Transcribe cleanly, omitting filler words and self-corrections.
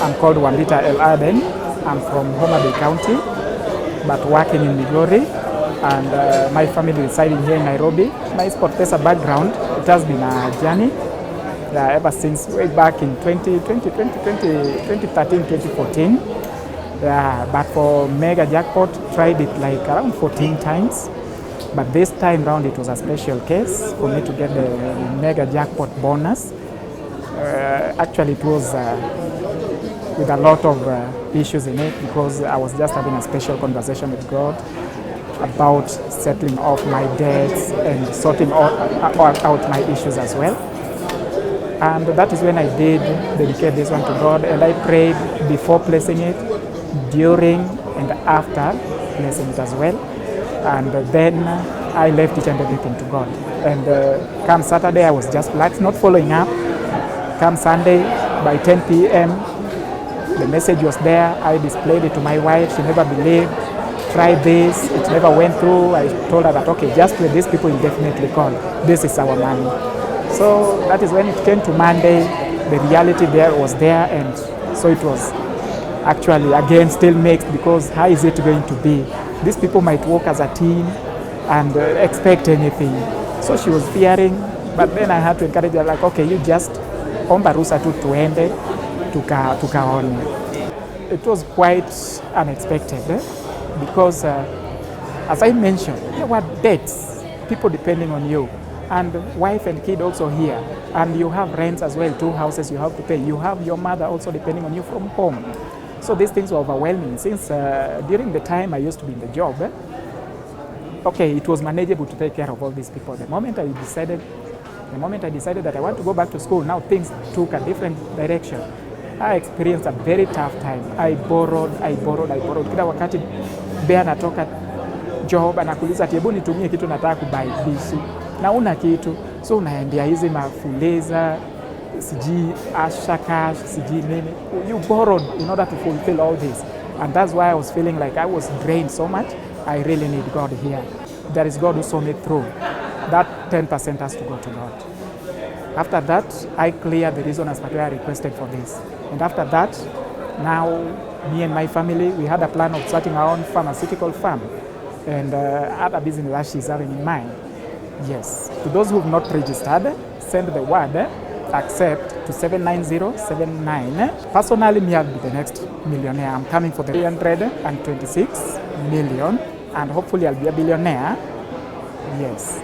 I'm called Wambita Aden. I'm from Homa Bay County, but working in Migori, and my family residing here in Nairobi. My SportPesa background, it has been a journey ever since way back in 2013, 2014. But for Mega Jackpot, tried it like around 14 times. But this time round, it was a special case for me to get the Mega Jackpot bonus. Actually, it was with a lot of issues in it, because I was just having a special conversation with God about settling off my debts and sorting out my issues as well. And that is when I did dedicate this one to God, and I prayed before placing it, during and after placing it as well. And then I left each and everything to God. And come Saturday, I was just relaxed, not following up. Come Sunday, by 10 p.m., the message was there. I displayed it to my wife. She never believed. Try this. It never went through. I told her that, okay, just with these people, will definitely call. This is our money. So that is when it came to Monday. The reality there was there, and so it was actually again still mixed, because how is it going to be? These people might work as a team and expect anything. So she was fearing, but then I had to encourage her, like, okay, you just omba ruhusa tu tuende tukaone. It was quite unexpected because as I mentioned, there were debts, people depending on you, and wife and kid also here, and you have rents as well, 2 houses you have to pay. You have your mother also depending on you from home. So these things were overwhelming, since during the time I used to be in the job, okay, it was manageable to take care of all these people. The moment I decided that I want to go back to school, now things took a different direction. I experienced a very tough time. I borrowed. Kila wakati Bea natoka job anakuuliza ati hebu nitumie kitu nataka kubuy dishi, na una kitu, so unaendea hizi mafuliza, siji Asha cash, siji nini. You borrowed in order to fulfill all this, and that's why I was feeling like I was drained so much. I really need God here. There is God who saw me through. That 10% has to go to God. After that, I cleared the reason as to why I requested for this. And after that, now me and my family, we had a plan of starting our own pharmaceutical farm, and other business that she's having in mind. Yes. To those who have not registered, send the word accept to 79079. Personally, me, I'll be the next millionaire. I'm coming for the 326 million, and hopefully I'll be a billionaire. Yes.